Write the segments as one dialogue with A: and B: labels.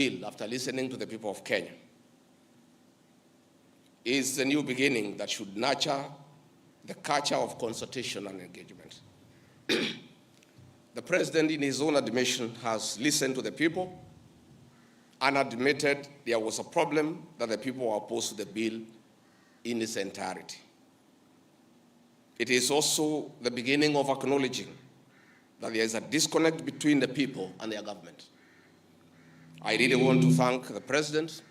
A: bill, after listening to the people of Kenya, is a new beginning that should nurture the culture of consultation and engagement. The President, in his own admission, has listened to the people and admitted there was a problem that the people were opposed to the bill in its entirety. It is also the beginning of acknowledging that there is a disconnect between the people and their government. I really want to thank the President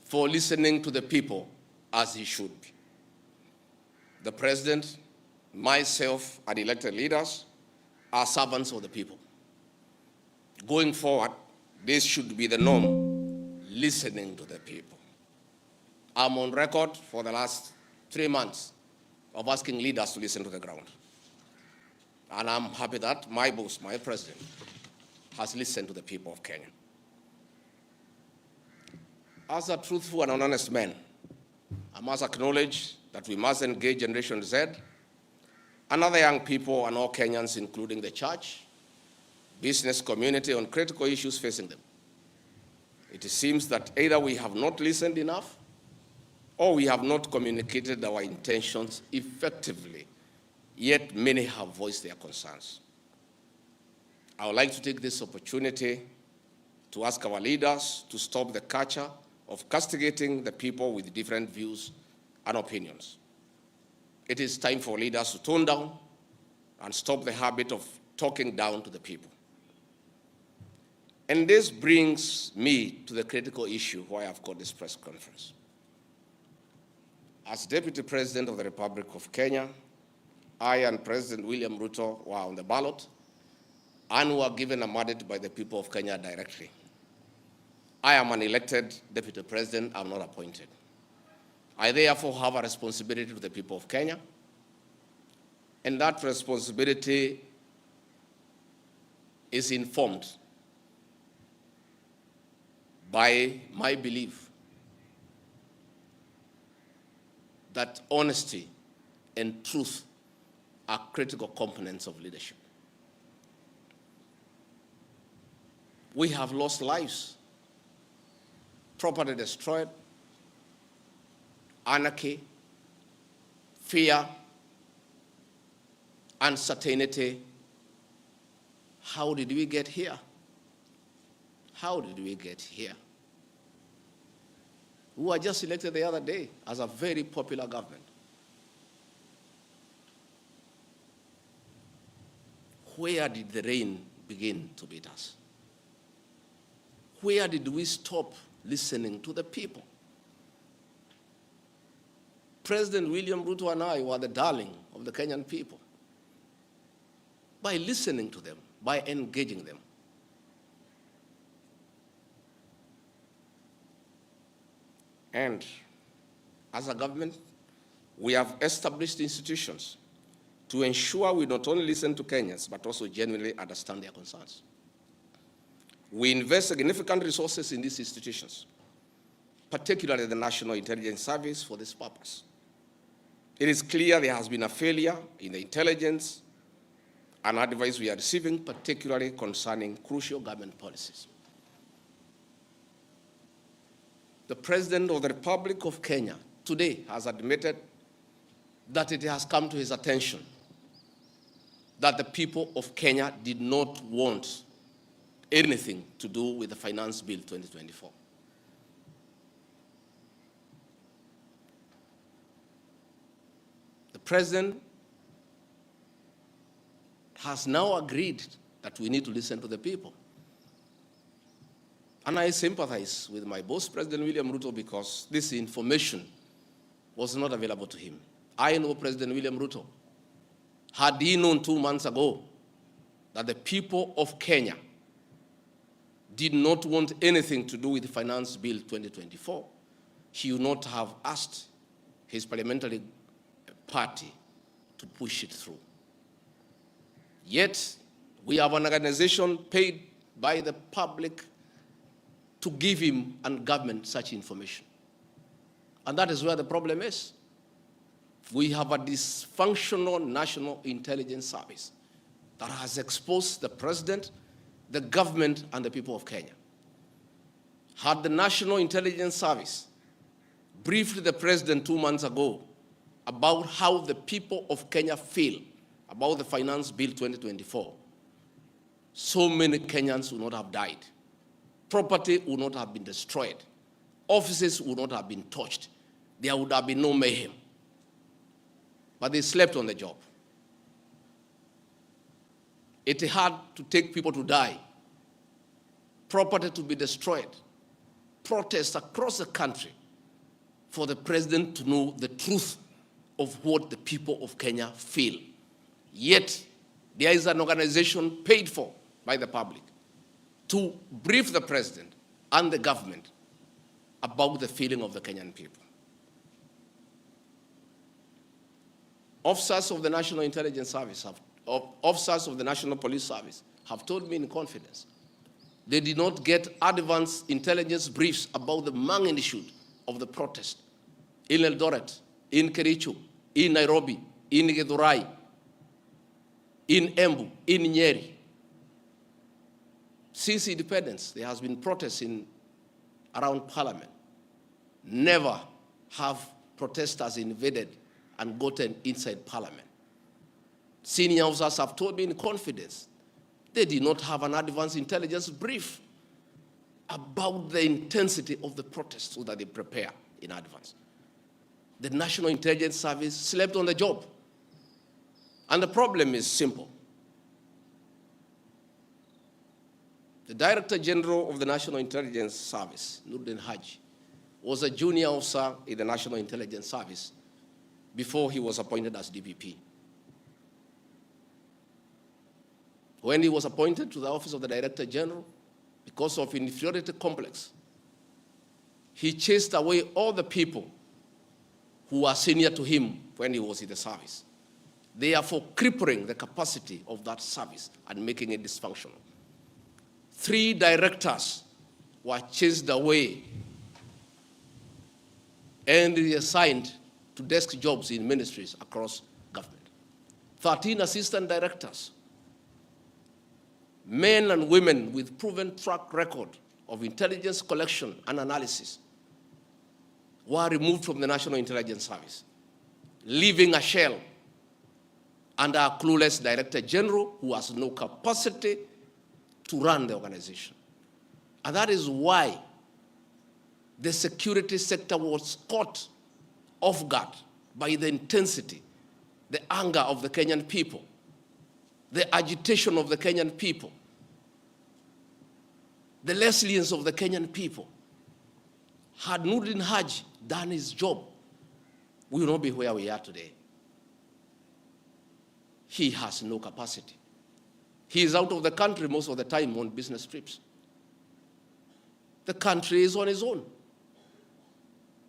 A: for listening to the people as he should be. The President, myself, and elected leaders are servants of the people. Going forward, this should be the norm, listening to the people. I'm on record for the last 3 months of asking leaders to listen to the ground. And I'm happy that my boss, my President, has listened to the people of Kenya. As a truthful and honest man, I must acknowledge that we must engage Generation Z and other young people and all Kenyans, including the church, business community, on critical issues facing them. It seems that either we have not listened enough or we have not communicated our intentions effectively, yet many have voiced their concerns. I would like to take this opportunity to ask our leaders to stop the culture of castigating the people with different views and opinions. It is time for leaders to tone down and stop the habit of talking down to the people. And this brings me to the critical issue why I've called this press conference. As Deputy President of the Republic of Kenya, I and President William Ruto were on the ballot and were given a mandate by the people of Kenya directly. I am an elected Deputy President, I'm not appointed. I therefore have a responsibility to the people of Kenya, and that responsibility is informed by my belief that honesty and truth are critical components of leadership. We have lost lives, property destroyed, anarchy, fear, uncertainty. How did we get here? How did we get here? We were just elected the other day as a very popular government. Where did the rain begin to beat us? Where did we stop listening to the people? President William Ruto and I were the darling of the Kenyan people by listening to them, by engaging them. And as a government, we have established institutions to ensure we not only listen to Kenyans, but also genuinely understand their concerns. We invest significant resources in these institutions, particularly the National Intelligence Service, for this purpose. It is clear there has been a failure in the intelligence and advice we are receiving, particularly concerning crucial government policies. The President of the Republic of Kenya today has admitted that it has come to his attention that the people of Kenya did not want anything to do with the Finance Bill 2024. The President has now agreed that we need to listen to the people. And I sympathize with my boss, President William Ruto, because this information was not available to him. I know President William Ruto. Had he known 2 months ago that the people of Kenya did not want anything to do with the Finance Bill 2024, he would not have asked his parliamentary party to push it through. Yet, we have an organization paid by the public to give him and government such information. And that is where the problem is. We have a dysfunctional National Intelligence Service that has exposed the President, the government, and the people of Kenya. Had the National Intelligence Service briefed the president 2 months ago about how the people of Kenya feel about the Finance Bill 2024, so many Kenyans would not have died. Property would not have been destroyed. Offices would not have been touched. There would have been no mayhem. But they slept on the job. It had to take people to die, property to be destroyed, protests across the country for the president to know the truth of what the people of Kenya feel. Yet, there is an organization paid for by the public to brief the president and the government about the feeling of the Kenyan people. Officers of the National Intelligence Service, officers of the National Police Service have told me in confidence they did not get advance intelligence briefs about the magnitude of the protest in Eldoret, in Kericho, in Nairobi, in Githurai, in Embu, in Nyeri. Since independence, there has been protests around Parliament. Never have protesters invaded and gotten inside Parliament. Senior officers have told me in confidence they did not have an advance intelligence brief about the intensity of the protests so that they prepare in advance. The National Intelligence Service slept on the job. And the problem is simple. The Director General of the National Intelligence Service, Noordin Haji, was a junior officer in the National Intelligence Service before he was appointed as DPP. When he was appointed to the office of the Director General, because of inferiority complex, he chased away all the people who were senior to him when he was in the service, therefore crippling the capacity of that service and making it dysfunctional. 3 directors were chased away and reassigned to desk jobs in ministries across government. 13 assistant directors, men and women with proven track record of intelligence collection and analysis, were removed from the National Intelligence Service, leaving a shell under a clueless Director General who has no capacity to run the organization. And that is why the security sector was caught off guard by the intensity, the anger of the Kenyan people, the agitation of the Kenyan people, the resilience of the Kenyan people. Had Noordin Haji done his job, we will not be where we are today. He has no capacity. He is out of the country most of the time on business trips. The country is on his own.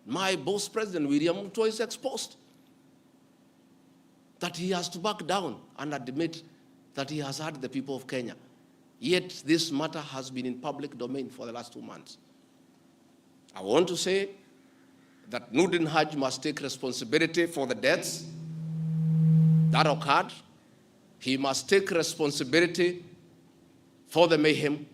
A: My boss, President William Ruto, is exposed. That he has to back down and admit that he has hurt the people of Kenya. Yet this matter has been in public domain for the last 2 months. I want to say that Noordin Haji must take responsibility for the deaths that occurred. He must take responsibility for the mayhem.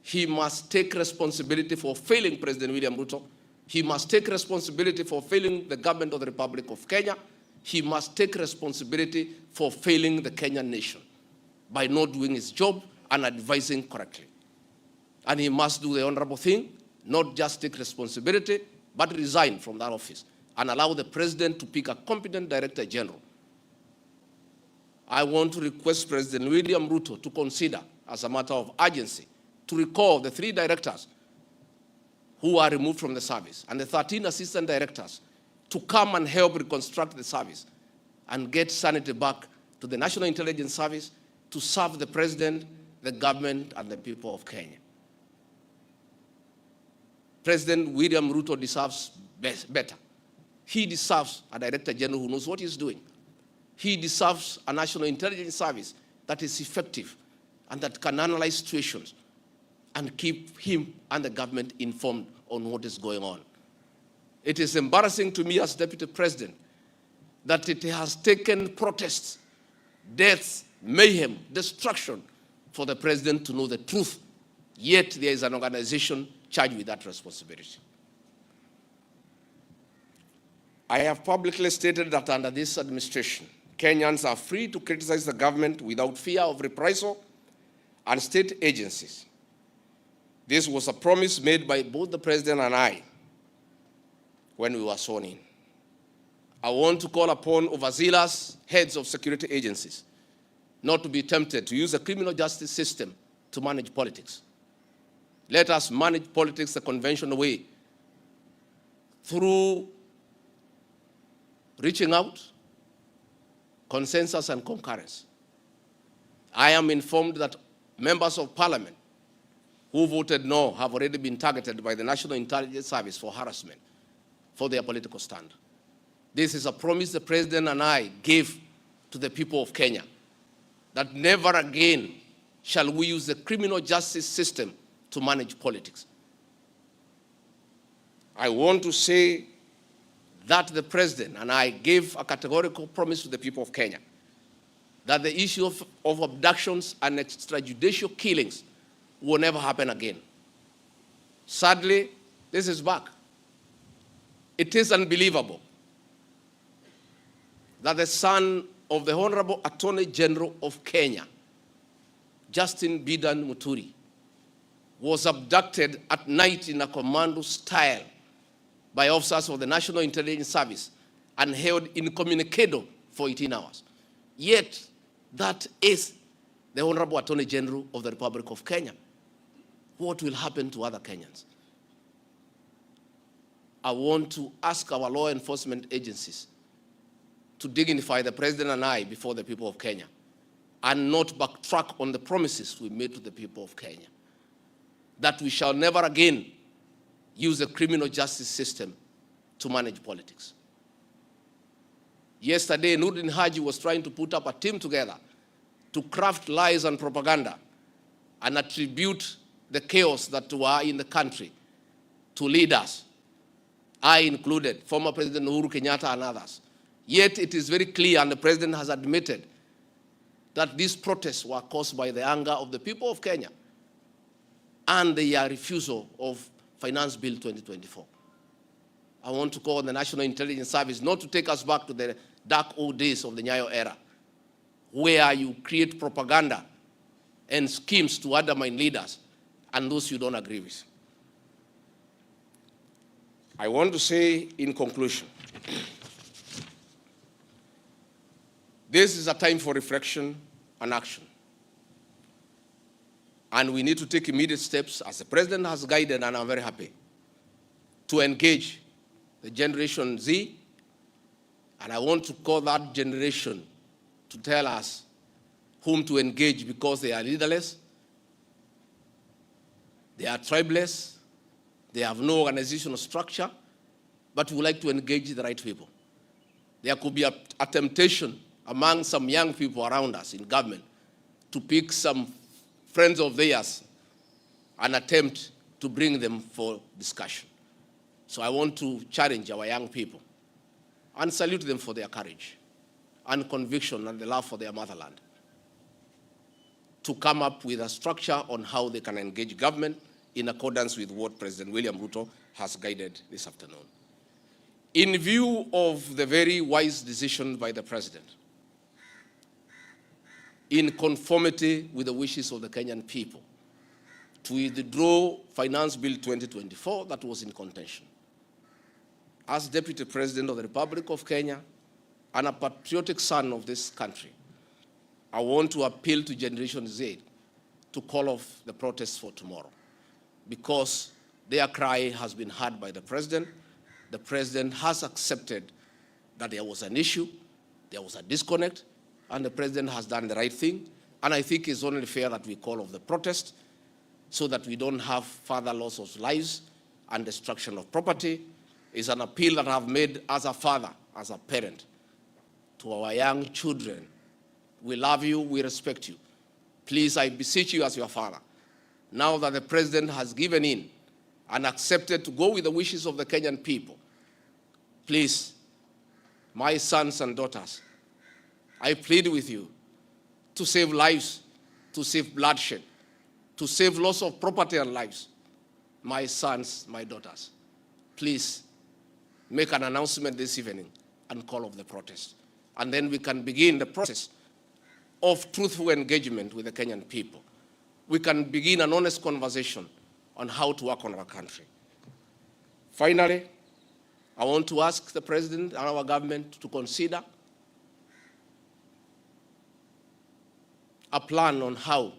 A: He must take responsibility for failing President William Ruto. He must take responsibility for failing the government of the Republic of Kenya. He must take responsibility for failing the Kenyan nation by not doing his job and advising correctly. And he must do the honorable thing, not just take responsibility, but resign from that office and allow the president to pick a competent Director General. I want to request President William Ruto to consider, as a matter of urgency, to recall the 3 directors who are removed from the service and the 13 assistant directors to come and help reconstruct the service and get sanity back to the National Intelligence Service to serve the president, the government, and the people of Kenya. President William Ruto deserves better. He deserves a Director General who knows what he's doing. He deserves a National Intelligence Service that is effective and that can analyze situations and keep him and the government informed on what is going on. It is embarrassing to me as Deputy President that it has taken protests, deaths, mayhem, destruction for the president to know the truth yet there is an organization charged with that responsibility. I have publicly stated that under this administration, Kenyans are free to criticize the government without fear of reprisal and state agencies. This was a promise made by both the President and I when we were sworn in. I want to call upon overzealous heads of security agencies not to be tempted to use the criminal justice system to manage politics. Let us manage politics the conventional way, through reaching out, consensus, and concurrence. I am informed that members of parliament who voted no have already been targeted by the National Intelligence Service for harassment for their political stand. This is a promise the President and I gave to the people of Kenya, that never again shall we use the criminal justice system to manage politics. I want to say that the President and I gave a categorical promise to the people of Kenya that the issue of abductions and extrajudicial killings will never happen again. Sadly, this is back. It is unbelievable that the son of the Honorable Attorney General of Kenya, Justin Bidan Muturi, was abducted at night in a commando style by officers of the National Intelligence Service and held incommunicado for 18 hours. Yet, that is the Honorable Attorney General of the Republic of Kenya. What will happen to other Kenyans? I want to ask our law enforcement agencies to dignify the President and I before the people of Kenya and not backtrack on the promises we made to the people of Kenya, that we shall never again use the criminal justice system to manage politics. Yesterday, Noordin Haji was trying to put up a team together to craft lies and propaganda and attribute the chaos that were in the country to leaders, I included, former President Uhuru Kenyatta and others. Yet it is very clear, and the President has admitted, that these protests were caused by the anger of the people of Kenya and their refusal of Finance Bill 2024. I want to call on the National Intelligence Service not to take us back to the dark old days of the Nyayo era, where you create propaganda and schemes to undermine leaders and those you don't agree with. I want to say in conclusion, this is a time for reflection and action. And we need to take immediate steps, as the President has guided, and I'm very happy, to engage the Generation Z. And I want to call that generation to tell us whom to engage, because they are leaderless, they are tribeless, they have no organizational structure, but we would like to engage the right people. There could be a temptation among some young people around us in government to pick some friends of theirs and attempt to bring them for discussion. So I want to challenge our young people and salute them for their courage and conviction and the love for their motherland to come up with a structure on how they can engage government in accordance with what President William Ruto has guided this afternoon. In view of the very wise decision by the President, in conformity with the wishes of the Kenyan people, to withdraw Finance Bill 2024 that was in contention, as Deputy President of the Republic of Kenya and a patriotic son of this country, I want to appeal to Generation Z to call off the protests for tomorrow, because their cry has been heard by the President. The President has accepted that there was an issue, there was a disconnect, and the President has done the right thing. And I think it's only fair that we call off the protest so that we don't have further loss of lives and destruction of property. It's an appeal that I've made as a father, as a parent, to our young children. We love you, we respect you. Please, I beseech you as your father, now that the President has given in and accepted to go with the wishes of the Kenyan people, please, my sons and daughters, I plead with you to save lives, to save bloodshed, to save loss of property and lives. My sons, my daughters, please make an announcement this evening and call off the protest. And then we can begin the process of truthful engagement with the Kenyan people. We can begin an honest conversation on how to work on our country. Finally, I want to ask the President and our government to consider a plan on how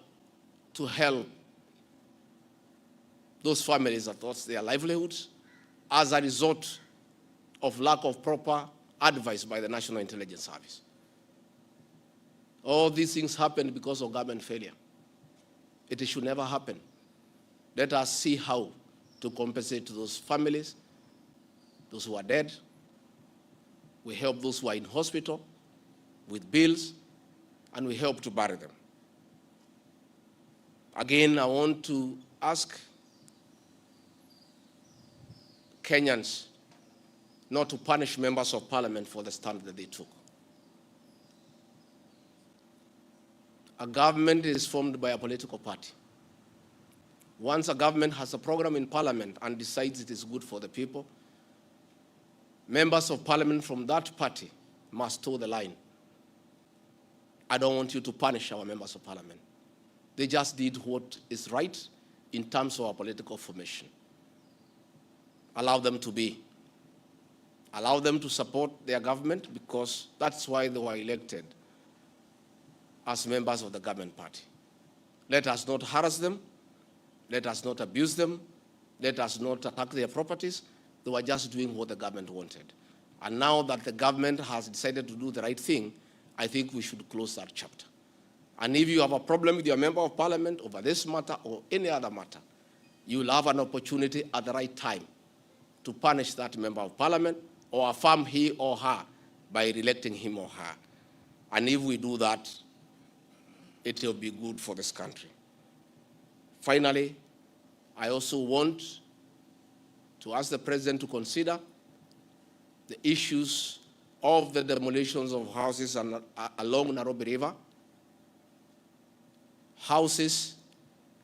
A: to help those families that lost their livelihoods as a result of lack of proper advice by the National Intelligence Service. All these things happened because of government failure. It should never happen. Let us see how to compensate those families, those who are dead. We help those who are in hospital with bills, and we help to bury them. Again, I want to ask Kenyans not to punish members of parliament for the stand that they took. A government is formed by a political party. Once a government has a program in parliament and decides it is good for the people, members of parliament from that party must toe the line. I don't want you to punish our members of parliament. They just did what is right in terms of our political formation. Allow them to be. Allow them to support their government, because that's why they were elected as members of the government party. Let us not harass them. Let us not abuse them. Let us not attack their properties. They were just doing what the government wanted. And now that the government has decided to do the right thing, I think we should close that chapter. And if you have a problem with your member of parliament over this matter or any other matter, you will have an opportunity at the right time to punish that member of parliament or affirm he or her by re-electing him or her. And if we do that, it will be good for this country. Finally, I also want to ask the President to consider the issues of the demolitions of houses along Nairobi River. Houses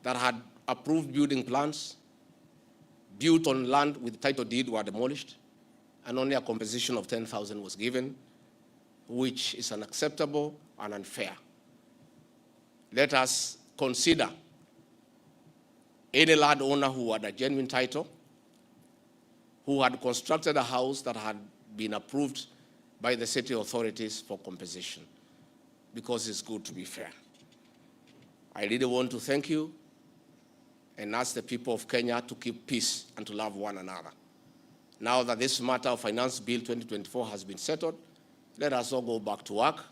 A: that had approved building plans, built on land with title deed, were demolished, and only a compensation of 10,000 was given, which is unacceptable and unfair. Let us consider any landowner who had a genuine title, who had constructed a house that had been approved by the city authorities for compensation, because it's good to be fair. I really want to thank you and ask the people of Kenya to keep peace and to love one another. Now that this matter of Finance Bill 2024 has been settled, let us all go back to work.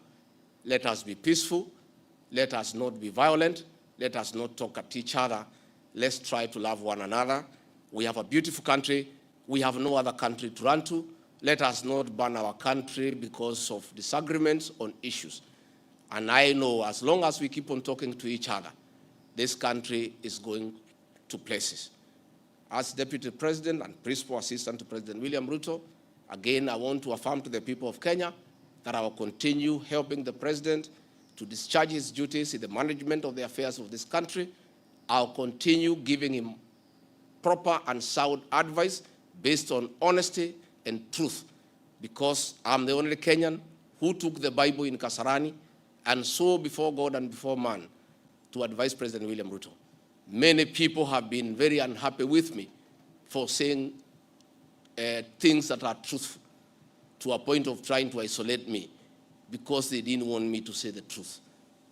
A: Let us be peaceful. Let us not be violent. Let us not talk at each other. Let's try to love one another. We have a beautiful country. We have no other country to run to. Let us not burn our country because of disagreements on issues. And I know as long as we keep on talking to each other, this country is going to places. As Deputy President and Principal Assistant to President William Ruto, again, I want to affirm to the people of Kenya that I will continue helping the President to discharge his duties in the management of the affairs of this country. I'll continue giving him proper and sound advice based on honesty and truth, because I'm the only Kenyan who took the Bible in Kasarani and swore before God and before man to advise President William Ruto. Many people have been very unhappy with me for saying things that are truthful, to a point of trying to isolate me because they didn't want me to say the truth.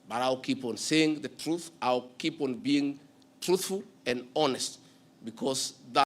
A: But I'll keep on saying the truth. I'll keep on being truthful and honest, because that